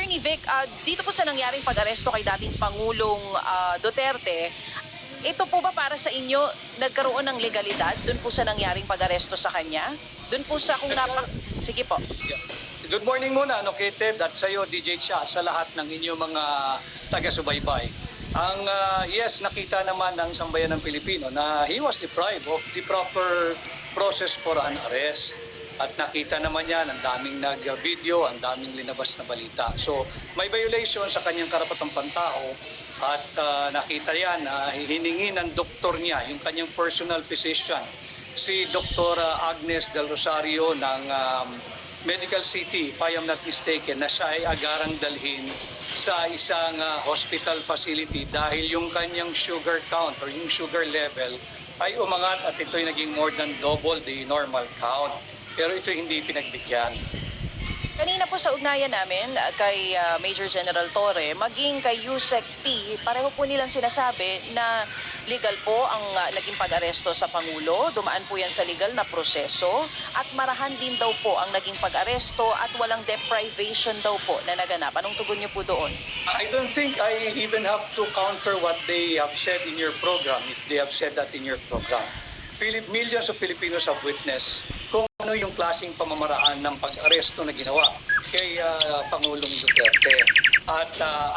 Attorney Vic, dito po sa nangyaring pag-aresto kay dating Pangulong Duterte, ito po ba para sa inyo nagkaroon ng legalidad doon po sa nangyaring pag-aresto sa kanya? Doon po sa kung Sige po. Good morning muna, Kate, at sa iyo, DJ Cha, sa lahat ng inyong mga taga-subaybay. Yes, nakita naman ng sambayan ng Pilipino na he was deprived of the proper process for an arrest. At nakita naman yan, ang daming nag-video, ang daming linabas na balita. So, may violation sa kanyang karapatang pantao at nakita yan na hiningi ng doktor niya, yung kanyang personal physician, si Dr. Agnes Del Rosario ng Medical City, if I am not mistaken, na siya ay agarang dalhin sa isang hospital facility dahil yung kanyang sugar count or yung sugar level ay umangat at ito'y naging more than double the normal count. Pero ito hindi pinagbigyan. Kanina po sa ugnayan namin kay Major General Torre, maging kay Yusek P, pareho po nilang sinasabi na legal po ang naging pag-aresto sa Pangulo. Dumaan po yan sa legal na proseso at marahan din daw po ang naging pag-aresto at walang deprivation daw po na naganap. Anong tugon niyo po doon? I don't think I even have to counter what they have said in your program, if they have said that in your program. Millions of Filipinos have witnessed kung ano yung klaseng pamamaraan ng pag-aresto na ginawa kay Pangulong Duterte. At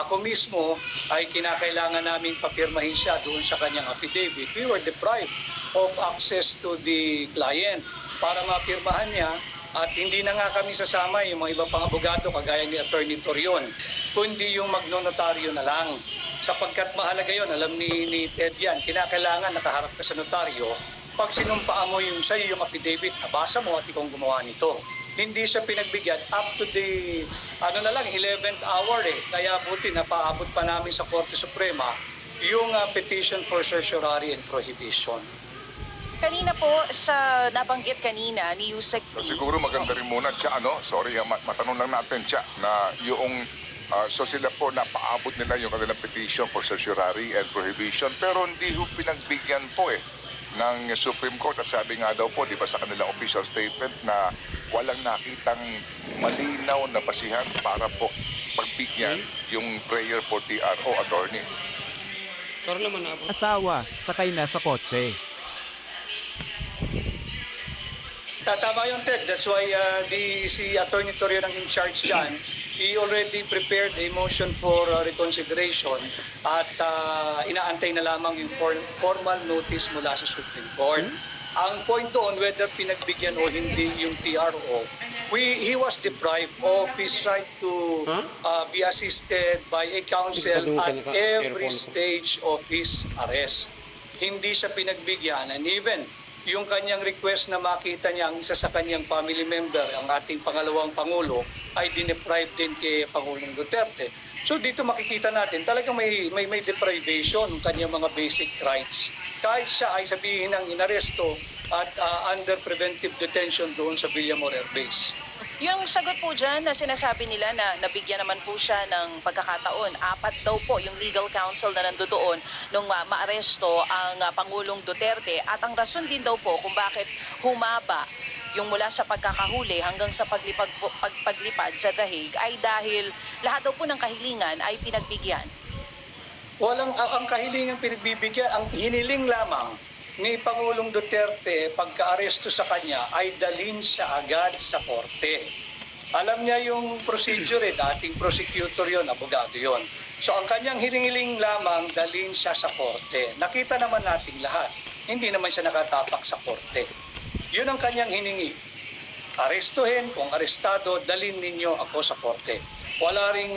ako mismo ay kinakailangan namin papirmahin siya doon sa kanyang affidavit. We were deprived of access to the client para mapirmahan niya at hindi na nga kami sasama yung mga iba pang abogado kagaya ni Attorney Torion, kundi yung magnonotaryo na lang. Sapagkat mahalaga yon, alam ni Ted yan, kinakailangan nakaharap ka sa notaryo. Pag sinumpaan mo yung sa'yo yung affidavit, nabasa mo at ikaw gumawa nito. Hindi siya pinagbigyan up to the 11th hour Kaya buti napaabot pa namin sa Korte Suprema yung petition for certiorari and prohibition. Kanina po sa nabanggit kanina ni Yusek P. Siguro maganda rin muna, Tsa, matanong lang natin, Tsa, na yung so sila po napaabot nila yung kanilang petition for certiorari and prohibition pero hindi ho pinagbigyan po ng Supreme Court at sabi nga daw po, di ba sa kanilang official statement na walang nakitang malinaw na basihan para po pagbigyan yung prayer for TRO, attorney. Asawa, sakay na sa kotse. Tama yun, Ted. That's why si Attorney Torion ang in charge dyan. He already prepared a motion for reconsideration at inaantay na lamang yung formal notice mula sa Supreme Court. Ang point doon, whether pinagbigyan o hindi yung TRO, he was deprived of his right to be assisted by a counsel at every stage of his arrest. Hindi siya pinagbigyan and even yung kanyang request na makita niya ang isa sa kanyang family member, ang ating pangalawang Pangulo, ay dineprive din kay Pangulong Duterte. So dito makikita natin talagang may deprivation ng kanyang mga basic rights. Kahit siya ay sabihin ng inaresto at under preventive detention doon sa Villamor Air Base. Yung sagot po dyan na sinasabi nila na nabigyan naman po siya ng pagkakataon. 4 daw po yung legal counsel na nandoon nung maaresto ang Pangulong Duterte. At ang rason din daw po kung bakit humaba yung mula sa pagkakahuli hanggang sa paglipad sa dahig ay dahil lahat daw po ng kahilingan ay pinagbigyan. Ang kahilingan pinagbibigyan, ang hiniling lamang ni Pangulong Duterte pagka-aresto sa kanya ay dalhin siya agad sa korte. Alam niya yung procedure dating prosecutor yon, abogado yon. So ang kanyang hiling lamang dalhin siya sa korte. Nakita naman nating lahat, hindi naman siya nakatapak sa korte. Yun ang kanyang hiningi. Arestuhin, kung arestado, dalhin ninyo ako sa korte. Wala ring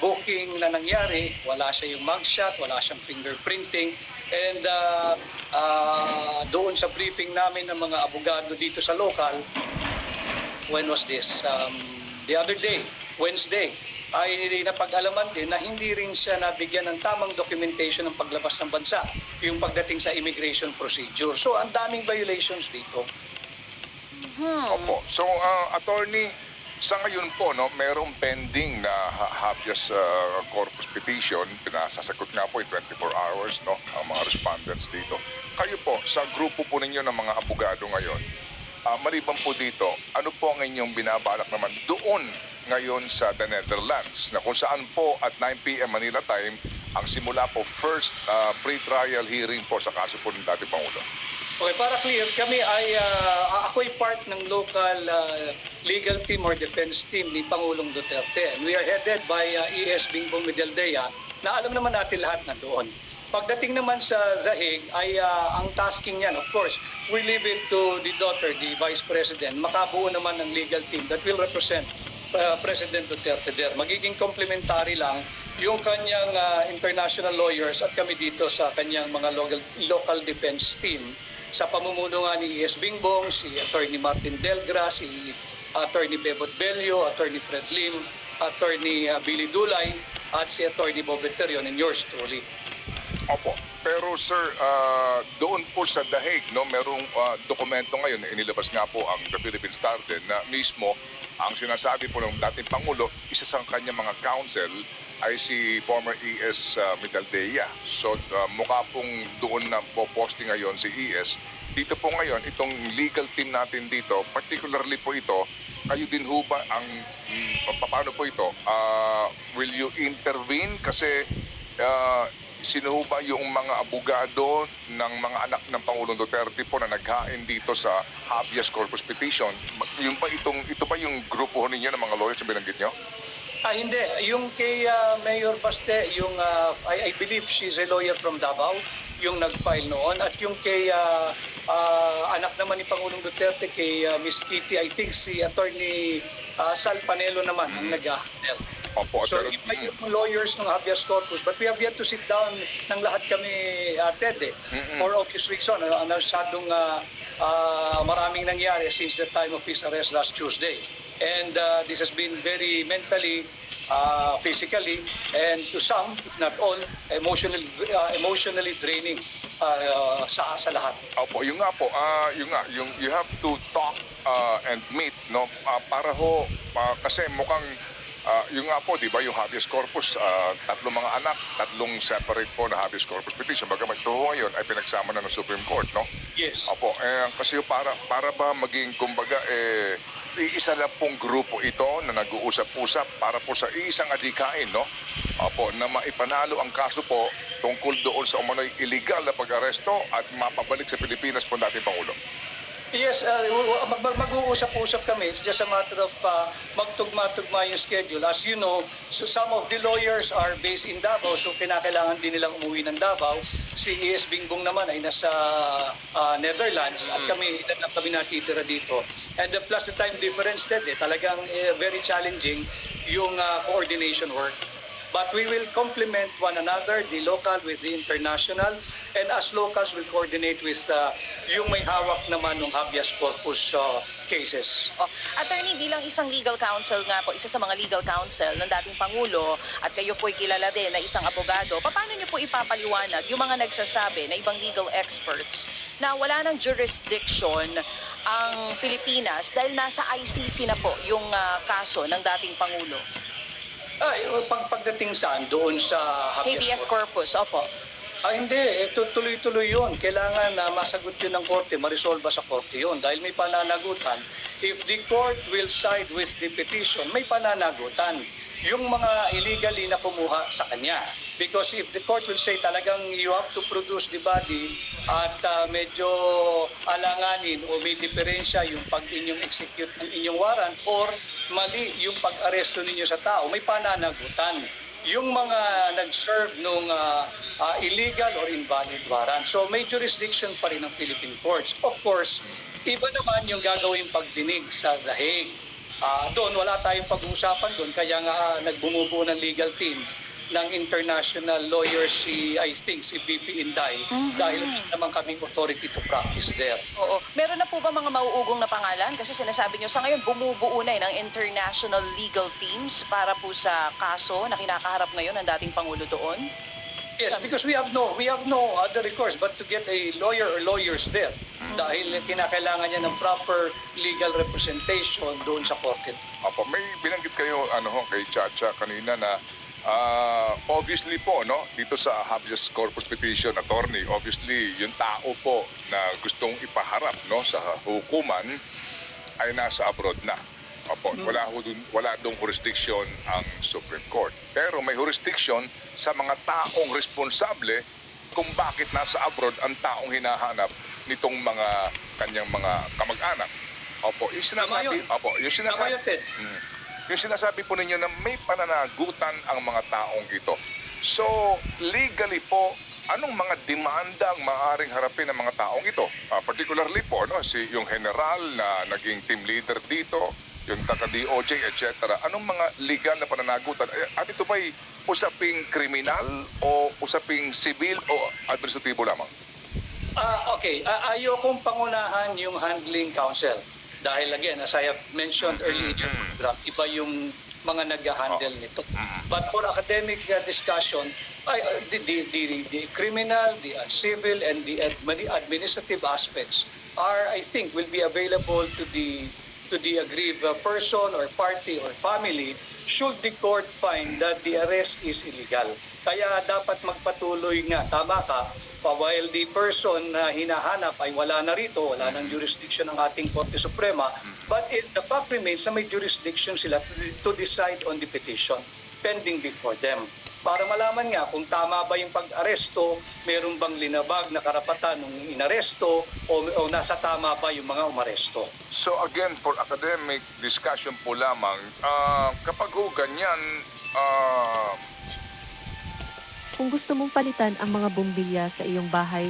booking na nangyari, wala siya yung mugshot, wala siyang fingerprinting. And doon sa briefing namin ng mga abogado dito sa local, when was this? The other day, Wednesday, ay napag-alaman din na hindi rin siya nabigyan ng tamang documentation ng paglabas ng bansa, yung pagdating sa immigration procedure. So, ang daming violations dito. Opo. So, attorney, sa ngayon po, merong pending na habeas corpus petition. Pinasasagot nga po 24 hours, ang mga respondents dito. Kayo po, sa grupo po ninyo ng mga abogado ngayon, maliban po dito, ano po ang inyong binabalak naman doon ngayon sa the Netherlands na kung saan po at 9 p.m. Manila time ang simula po first pre-trial hearing po sa kaso po ng dating Pangulo? Okay, para clear, kami ay ako'y part ng local legal team or defense team ni Pangulong Duterte. And we are headed by ES Bingbong Medialdea na alam naman natin lahat na doon. Pagdating naman sa Zahig ay ang tasking niyan, of course, we leave it to the daughter, the Vice President, makabuo naman ng legal team that will represent President Duterte there. Magiging complementary lang yung kanyang international lawyers at kami dito sa kanyang mga local defense team sa pamumuno nga ni ES Bingbong, si Attorney Martin Delgra, si Attorney Bebot Bello, Attorney Fred Lim, Attorney Billy Dulay, at si Attorney Bob Veterion, and yours truly. Opo. Pero sir, doon po sa Dahig, no, merong dokumento ngayon na inilabas nga po ang The Philippine Star din na mismo ang sinasabi po ng dating Pangulo, isa sa kanya mga counsel ay si former ES Medialdea. So mukha pong doon na po posting ngayon si ES. Dito po ngayon, itong legal team natin dito, particularly po ito, kayo din ho ba ang, paano po ito? Will you intervene? Kasi sino ho ba yung mga abogado ng mga anak ng Pangulong Duterte po na naghain dito sa habeas corpus petition? Ito ba yung grupo ninyo ng mga lawyers na binanggit nyo? Hindi. Yung kay Mayor Baste, yung I believe she's a lawyer from Davao, yung nag-file noon. At yung kay anak naman ni Pangulong Duterte, kay Miss Kitty, I think si Attorney Sal Panelo naman ang nag-handle. Opo, So pero, iba yung lawyers ng habeas corpus, but we have yet to sit down ng lahat kami, Ted, for obvious reason. Masyadong maraming nangyari since the time of his arrest last Tuesday. And this has been very mentally, physically, and to some, if not all, emotionally draining sa lahat. Opo, yung nga po, yung you have to talk and meet, no, para ho, kasi mukhang yung nga po, di ba, yung habeas corpus, tatlong mga anak, tatlong separate po na habeas corpus petition. Bagamat ito ngayon ay pinagsama na ng Supreme Court, no? Yes. Opo, kasi para ba maging, kumbaga, iisa lang pong grupo ito na nag-uusap-usap para po sa isang adhikain, no? Opo, na maipanalo ang kaso po tungkol doon sa umano'y illegal na pag-aresto at mapabalik sa Pilipinas po dating Pangulo. Yes, mag-uusap-usap kami. It's just a matter of magtugma-tugma yung schedule. As you know, so some of the lawyers are based in Davao, so kinakailangan din nilang umuwi ng Davao. Si ES Bingbong naman ay nasa Netherlands at kami natitira dito. And plus the time difference din, talagang very challenging yung coordination work. But we will complement one another, the local with the international, and as locals will coordinate with yung may hawak naman ng habeas corpus cases. Attorney, bilang isang legal counsel nga po, isa sa mga legal counsel ng dating Pangulo at kayo po'y kilala din na isang abogado, paano niyo po ipapaliwanag yung mga nagsasabi na ibang legal experts na wala ng jurisdiction ang Pilipinas dahil nasa ICC na po yung kaso ng dating Pangulo? Pagdating saan? Doon sa Habeas corpus, opo. Hindi. Tuloy-tuloy yun. Kailangan na masagot yun ng korte, marisolba sa korte yun. Dahil may pananagutan. If the court will side with the petition, may pananagutan. Yung mga illegally na kumuha sa kanya. Because if the court will say talagang you have to produce the body at medyo alanganin o may diferensya yung pag-inyong execute ng inyong warrant or mali yung pag-aresto ninyo sa tao, may pananagutan yung mga nag-serve nung illegal or invalid warrant. So may jurisdiction pa rin ng Philippine courts. Of course, iba naman yung gagawin pagdinig sa The Hague. Doon wala tayong pag-uusapan doon, kaya nga nagbumubuo ng legal team ng international lawyers I think si VP Inday dahil naman kaming authority to practice there. Oo. Meron na po ba mga mauugong na pangalan? Kasi sinasabi nyo sa ngayon, bumubuo na ng international legal teams para po sa kaso na kinakaharap ngayon ng dating Pangulo doon? Yes, because we have no other recourse but to get a lawyer or lawyers there dahil kinakailangan niya ng proper legal representation doon sa korte. Opo, may binanggit kayo kay Chacha kanina na Obviously po, no, dito sa habeas corpus petition, attorney, obviously, yung tao po na gustong ipaharap, no, sa hukuman ay nasa abroad na. Opo, wala dong jurisdiction ang Supreme Court. Pero may jurisdiction sa mga taong responsable kung bakit nasa abroad ang taong hinahanap nitong mga kanyang mga kamag-anak. Opo, yung sinasabi, Tama yun. opo, Tama yun, Ted. yung sinasabi po ninyo na may pananagutan ang mga taong ito. So, legally po, anong mga demanda ang maaaring harapin ng mga taong ito? Particularly po, no, yung general na naging team leader dito, yung taga-DOJ, etc. Anong mga legal na pananagutan? At ito ba'y usaping kriminal o usaping civil o administratibo lamang? Okay, ayokong pangunahan yung handling counsel. Dahil again, as I have mentioned earlier in your program, iba yung mga nag-handle nito. But for academic discussion, the criminal, the civil, and the administrative aspects are, I think, will be available to the aggrieved person or party or family should the court find that the arrest is illegal. Kaya dapat magpatuloy nga, tama ka, while the person na hinahanap ay wala na rito, wala ng jurisdiction ng ating Korte Suprema, but the fact remains na may jurisdiction sila to decide on the petition pending before them. Para malaman nga kung tama ba yung pag-aresto, meron bang linabag na karapatan ng inaresto o nasa tama ba yung mga umaresto. So again, for academic discussion po lamang, kapag ho ganyan, Kung gusto mong palitan ang mga bumbilya sa iyong bahay,